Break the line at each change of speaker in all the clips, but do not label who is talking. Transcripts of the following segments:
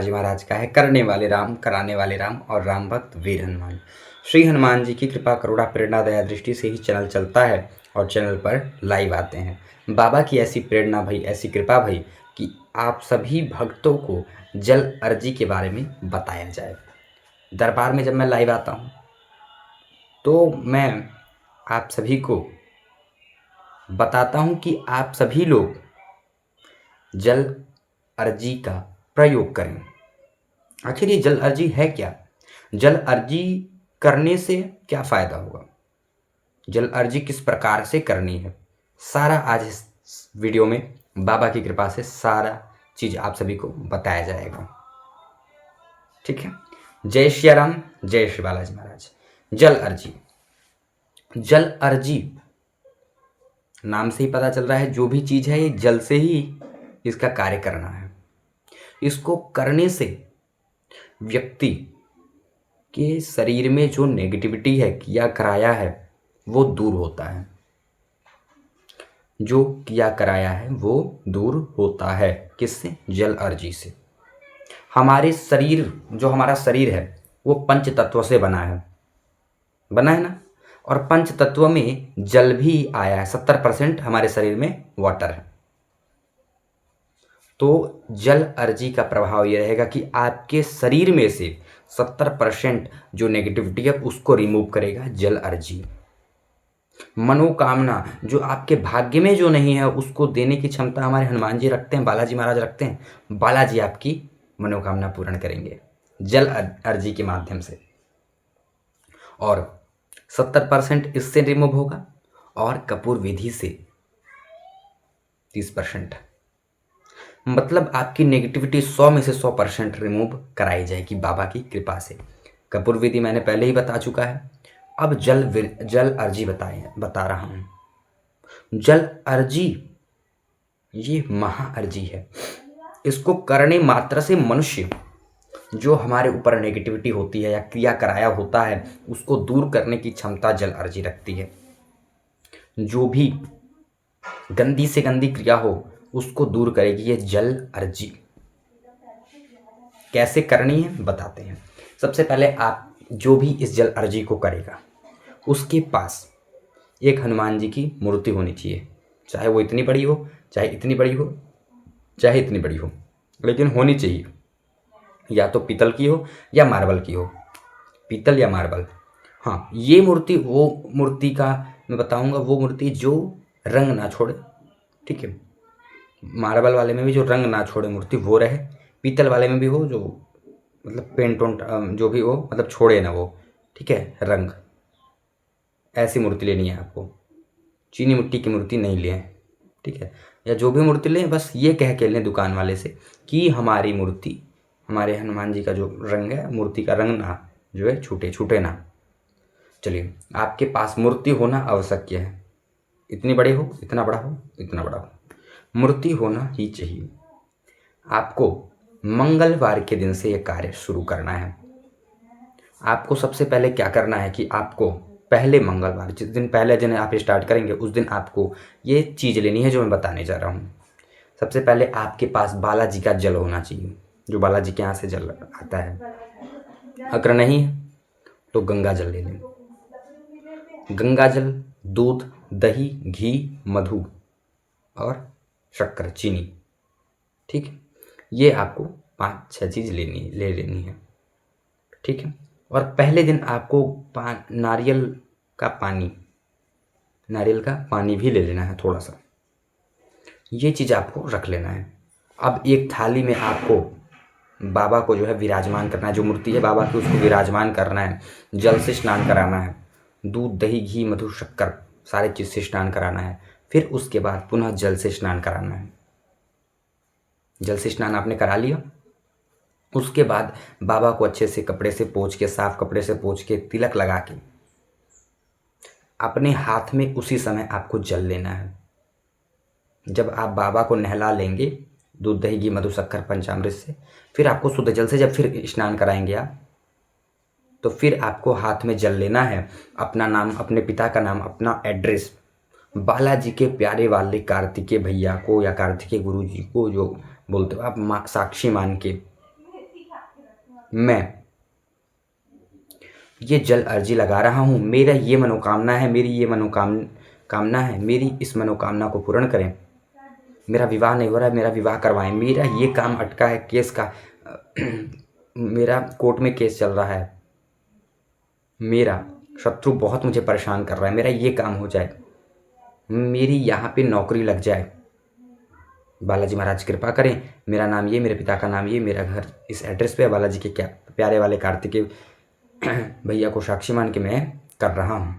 बालाजी महाराज का है। करने वाले राम, कराने वाले राम और राम भक्त वीर हनुमान। श्री हनुमान जी की कृपा करुणा प्रेरणा दया दृष्टि से ही चैनल चलता है और चैनल पर लाइव आते हैं। बाबा की ऐसी प्रेरणा भई, ऐसी कृपा भई कि आप सभी भक्तों को जल अर्जी के बारे में बताया जाए। दरबार में जब मैं लाइव आता हूँ तो मैं आप सभी को बताता हूँ कि आप सभी लोग जल अर्जी का प्रयोग करें। आखिर ये जल अर्जी है क्या? जल अर्जी करने से क्या फ़ायदा होगा? जल अर्जी किस प्रकार से करनी है? सारा आज इस वीडियो में बाबा की कृपा से सारा चीज़ आप सभी को बताया जाएगा। ठीक है। जय श्री राम, जय श्री बालाजी महाराज। जल अर्जी, जल अर्जी नाम से ही पता चल रहा है, जो भी चीज़ है ये जल से ही इसका कार्य करना है। इसको करने से व्यक्ति के शरीर में जो नेगेटिविटी है, किया कराया है, वो दूर होता है। जो किया कराया है वो दूर होता है। किससे? जल अर्जी से। हमारे शरीर, जो हमारा शरीर है वो पंच तत्व से बना है ना। और पंच तत्व में जल भी आया है। 70% हमारे शरीर में वाटर है। तो जल अर्जी का प्रभाव ये रहेगा कि आपके शरीर में से 70% जो नेगेटिविटी है उसको रिमूव करेगा जल अर्जी। मनोकामना जो आपके भाग्य में जो नहीं है उसको देने की क्षमता हमारे हनुमान जी रखते हैं, बालाजी महाराज रखते हैं। बालाजी आपकी मनोकामना पूर्ण करेंगे जल अर्जी के माध्यम से। और 70% इससे रिमूव होगा और कपूर विधि से 30%। मतलब आपकी नेगेटिविटी 100 में से 100% रिमूव कराई जाएगी बाबा की कृपा से। कपूर विधि मैंने पहले ही बता चुका है। अब जल अर्जी बता रहा हूँ। जल अर्जी ये महा अर्जी है। इसको करने मात्र से मनुष्य जो हमारे ऊपर नेगेटिविटी होती है या क्रिया कराया होता है उसको दूर करने की क्षमता जल अर्जी रखती है। जो भी गंदी से गंदी क्रिया हो उसको दूर करेगी ये जल अर्जी। कैसे करनी है बताते हैं। सबसे पहले आप जो भी इस जल अर्जी को करेगा उसके पास एक हनुमान जी की मूर्ति होनी चाहिए। चाहे वो इतनी बड़ी हो, चाहे इतनी बड़ी हो, चाहे इतनी बड़ी हो, लेकिन होनी चाहिए। या तो पीतल की हो या मार्बल की हो। पीतल या मार्बल। हाँ, ये मूर्ति वो मूर्ति का मैं बताऊंगा, वो मूर्ति जो रंग ना छोड़े। ठीक है। मार्बल वाले में भी जो रंग ना छोड़े मूर्ति वो रहे। पीतल वाले में भी हो जो मतलब पेंट वेंट जो भी हो, मतलब छोड़े ना वो। ठीक है, रंग। ऐसी मूर्ति लेनी है आपको। चीनी मिट्टी की मूर्ति नहीं लें। ठीक है। या जो भी मूर्ति लें बस ये कह के लें दुकान वाले से कि हमारी मूर्ति, हमारे हनुमान जी का जो रंग है, मूर्ति का रंग ना जो है छूटे ना। चलिए, आपके पास मूर्ति होना आवश्यक है। इतनी बड़ी हो, इतना बड़ा हो, इतना बड़ा हो, मूर्ति होना ही चाहिए। आपको मंगलवार के दिन से ये कार्य शुरू करना है। आपको सबसे पहले क्या करना है कि आपको पहले मंगलवार, जिस दिन पहले दिन आप स्टार्ट करेंगे उस दिन आपको ये चीज़ लेनी है जो मैं बताने जा रहा हूँ। सबसे पहले आपके पास बालाजी का जल होना चाहिए, जो बालाजी के यहाँ से जल आता है। अगर नहीं है तो गंगा जल ले लें। गंगा जल, दूध, दही, घी, मधु और शक्कर, चीनी। ठीक है। ये आपको 5-6 चीज़ ले लेनी है। ठीक है। और पहले दिन आपको नारियल का पानी भी ले लेना है थोड़ा सा। ये चीज़ आपको रख लेना है। अब एक थाली में आपको बाबा को जो है विराजमान करना है। जो मूर्ति है बाबा की उसको विराजमान करना है। जल से स्नान कराना है। दूध, दही, घी, मधु, शक्कर सारे चीज़ से स्नान कराना है। फिर उसके बाद पुनः जल से स्नान कराना है। जल से स्नान आपने करा लिया, उसके बाद बाबा को अच्छे से कपड़े से पोंछ के, साफ कपड़े से पोंछ के, तिलक लगा के अपने हाथ में उसी समय आपको जल लेना है। जब आप बाबा को नहला लेंगे दूध, दही, घी, मधु, शक्कर, पंचामृत से, फिर आपको शुद्ध जल से जब फिर स्नान कराएंगे आप, तो फिर आपको हाथ में जल लेना है। अपना नाम, अपने पिता का नाम, अपना एड्रेस, बालाजी के प्यारे वाले कार्तिकेय भैया को या कार्तिकेय गुरु जी को जो बोलते हो आप, साक्षी मान के मैं ये जल अर्जी लगा रहा हूँ, मेरा ये मनोकामना है, मेरी ये कामना है, मेरी इस मनोकामना को पूर्ण करें। मेरा विवाह नहीं हो रहा है, मेरा विवाह करवाएं। मेरा ये काम अटका है केस का, मेरा कोर्ट में केस चल रहा है, मेरा शत्रु बहुत मुझे परेशान कर रहा है, मेरा ये काम हो जाए, मेरी यहाँ पे नौकरी लग जाए। बालाजी महाराज कृपा करें, मेरा नाम ये, मेरे पिता का नाम ये, मेरा घर इस एड्रेस पे है। बालाजी के क्या प्यारे वाले कार्तिकेय भैया को साक्षी मान के मैं कर रहा हूँ,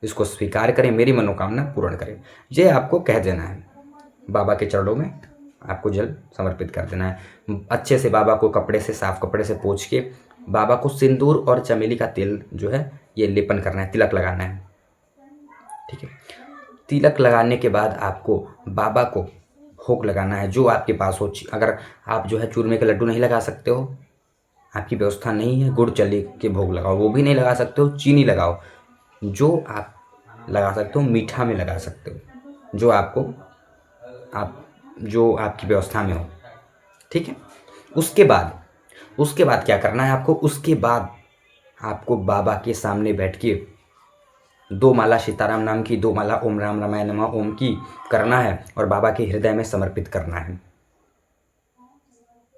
इसको स्वीकार करें, मेरी मनोकामना पूर्ण करें। ये आपको कह देना है, बाबा के चरणों में आपको जल समर्पित कर देना है। अच्छे से बाबा को कपड़े से, साफ कपड़े से पोंछ के बाबा को सिंदूर और चमेली का तेल जो है ये लेपन करना है, तिलक लगाना है। ठीक है, तिलक लगाने के बाद आपको बाबा को भोग लगाना है जो आपके पास हो। अगर आप जो है चूरमे के लड्डू नहीं लगा सकते हो, आपकी व्यवस्था नहीं है, गुड़ चने के भोग लगाओ, वो भी नहीं लगा सकते हो, चीनी लगाओ। जो आप लगा सकते हो मीठा में लगा सकते हो, जो आपकी व्यवस्था में हो। ठीक है, उसके बाद क्या करना है आपको? उसके बाद आपको बाबा के सामने बैठ के 2 माला सीताराम नाम की, 2 माला ओम राम रामाय नमः ओम की करना है और बाबा के हृदय में समर्पित करना है।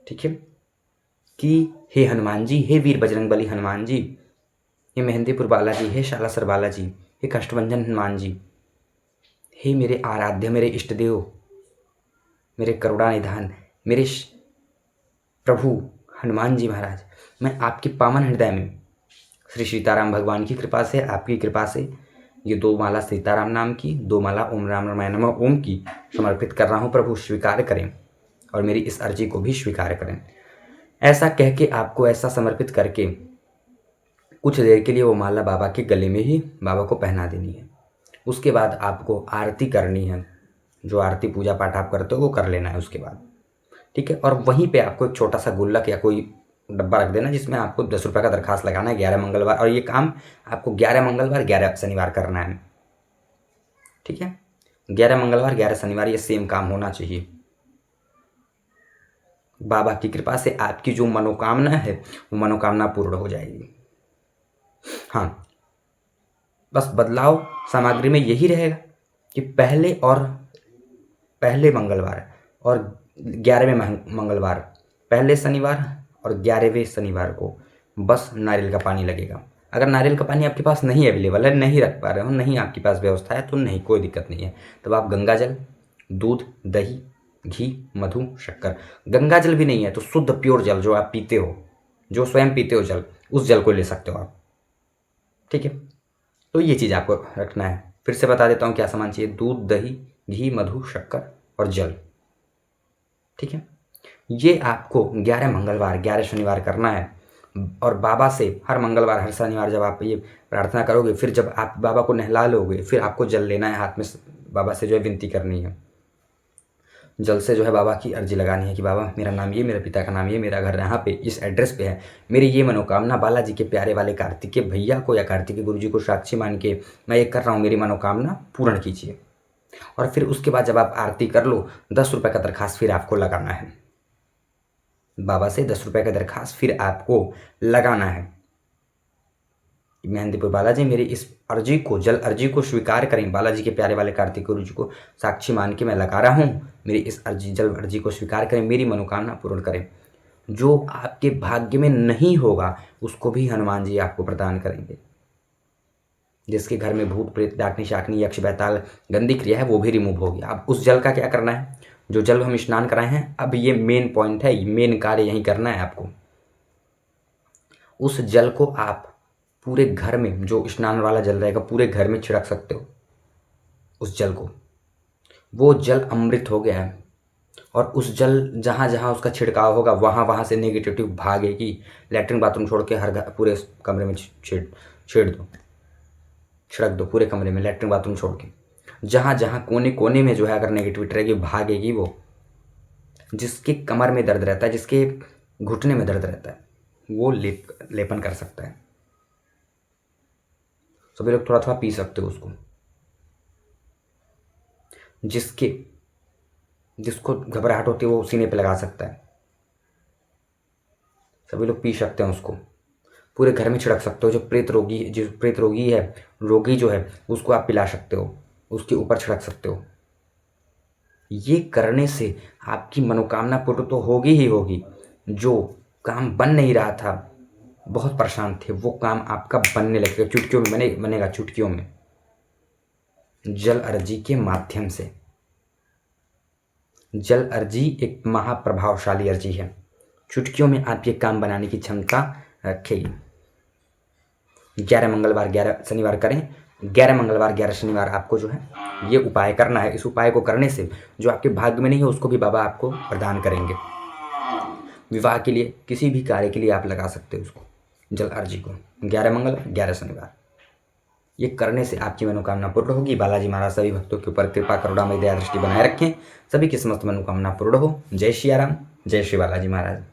ठीक है, कि हे हनुमान जी, हे वीर बजरंगबली हनुमान जी, हे मेहंदीपुर बालाजी, हे शालासर बालाजी, हे कष्टभंजन हनुमान जी, हे मेरे आराध्य, मेरे इष्ट देव, मेरे करुणा निधान, मेरे प्रभु हनुमान जी महाराज, मैं आपके पावन हृदय में श्री सीताराम भगवान की कृपा से, आपकी कृपा से ये 2 माला सीताराम नाम की, 2 माला ओम राम रामाय नमः ओम की समर्पित कर रहा हूँ। प्रभु स्वीकार करें और मेरी इस अर्जी को भी स्वीकार करें। ऐसा कह के आपको ऐसा समर्पित करके कुछ देर के लिए वो माला बाबा के गले में ही बाबा को पहना देनी है। उसके बाद आपको आरती करनी है, जो आरती पूजा पाठ आप करते हो वो कर लेना है उसके बाद। ठीक है, और वहीं पे आपको एक छोटा सा गुल्लक या कोई डब्बा रख देना जिसमें आपको 10 रुपये का दरखास्त लगाना है 11 मंगलवार, और ये काम आपको 11 मंगलवार 11 शनिवार करना है। ठीक है, 11 मंगलवार 11 शनिवार ये सेम काम होना चाहिए। बाबा की कृपा से आपकी जो मनोकामना है वो मनोकामना पूर्ण हो जाएगी। हाँ, बस बदलाव सामग्री में यही रहेगा कि पहले मंगलवार और 11वें मंगलवार, पहले शनिवार और 11वें शनिवार को बस नारियल का पानी लगेगा। अगर नारियल का पानी आपके पास नहीं अवेलेबल है, नहीं रख पा रहे हो, नहीं आपके पास व्यवस्था है, तो नहीं, कोई दिक्कत नहीं है। तब आप गंगा जल, दूध, दही, घी, मधु, शक्कर, गंगा जल भी नहीं है तो शुद्ध प्योर जल जो आप पीते हो, जो स्वयं पीते हो जल, उस जल को ले सकते हो आप। ठीक है, तो ये चीज़ आपको रखना है। फिर से बता देता हूँ क्या सामान चाहिए: दूध, दही, घी, मधु, शक्कर और जल। ठीक है, ये आपको 11 मंगलवार 11 शनिवार करना है। और बाबा से हर मंगलवार हर शनिवार जब आप ये प्रार्थना करोगे, फिर जब आप बाबा को नहला लोगे, फिर आपको जल लेना है हाथ में, बाबा से जो है विनती करनी है। जल से जो है बाबा की अर्जी लगानी है कि बाबा मेरा नाम ये, मेरे पिता का नाम ये, मेरा घर यहाँ पे इस एड्रेस पे है, मेरी ये मनोकामना बालाजी के प्यारे वाले कार्तिकेय भैया को या कार्तिकेय गुरु जी को साक्षी मान के मैं ये कर रहा हूँ, मेरी मनोकामना पूर्ण कीजिए। और फिर उसके बाद जब आप आरती कर लो, 10 रुपये का दरखास्त फिर आपको लगाना है बाबा से, 10 रुपये का दरखास्त फिर आपको लगाना है। मेहंदीपुर बालाजी, मेरी इस अर्जी को, जल अर्जी को स्वीकार करें। बालाजी के प्यारे वाले कार्तिक गुरु जी को साक्षी मान के मैं लगा रहा हूँ, मेरी इस जल अर्जी को स्वीकार करें, मेरी मनोकामना पूर्ण करें। जो आपके भाग्य में नहीं होगा उसको भी हनुमान जी आपको प्रदान करेंगे। जिसके घर में भूत प्रेत डाकनी शाकनी यक्ष बैताल गंदी क्रिया है वो भी रिमूव होगी। अब उस जल का क्या करना है? जो जल हम स्नान कराए हैं, अब ये मेन पॉइंट है, मेन कार्य यही करना है आपको। उस जल को आप पूरे घर में, जो स्नान वाला जल रहेगा, पूरे घर में छिड़क सकते हो उस जल को। वो जल अमृत हो गया है और उस जल जहाँ जहाँ उसका छिड़काव होगा वहाँ वहाँ से नेगेटिविटी भागेगी। लैट्रिन बाथरूम छोड़ के हर घर, पूरे कमरे में छेड़ दो, छिड़क दो पूरे कमरे में, लैट्रिन बाथरूम छोड़ के। जहाँ जहाँ कोने कोने में जो है अगर नेगेटिविटी रहेगी भागेगी वो। जिसके कमर में दर्द रहता है, जिसके घुटने में दर्द रहता है, वो लेपन कर सकता है। सभी लोग थोड़ा थोड़ा पी सकते हो उसको। जिसको घबराहट होती है वो सीने पे लगा सकता है। सभी लोग पी सकते हैं उसको, पूरे घर में छिड़क सकते हो। जो प्रेत रोगी है, रोगी जो है, उसको आप पिला सकते हो, उसके ऊपर छिड़क सकते हो। ये करने से आपकी मनोकामना पूर्ण तो होगी ही होगी। जो काम बन नहीं रहा था, बहुत परेशान थे, वो काम आपका बनने लगेगा, चुटकियों में बनेगा, चुटकियों में, जल अर्जी के माध्यम से। जल अर्जी एक महाप्रभावशाली अर्जी है, चुटकियों में आप ये काम बनाने की क्षमता रखेगी। 11 मंगलवार 11 शनिवार करें, 11 मंगलवार 11 शनिवार आपको जो है ये उपाय करना है। इस उपाय को करने से जो आपके भाग्य में नहीं है उसको भी बाबा आपको प्रदान करेंगे। विवाह के लिए, किसी भी कार्य के लिए आप लगा सकते हो उसको, जल अर्जी को, 11 मंगलवार 11 शनिवार। ये करने से आपकी मनोकामना पूर्ण होगी। बालाजी महाराज सभी भक्तों के ऊपर कृपा करुणामय दया दृष्टि बनाए रखें, सभी की समस्त मनोकामना पूर्ण हो। जय श्री राम, जय श्री बालाजी महाराज।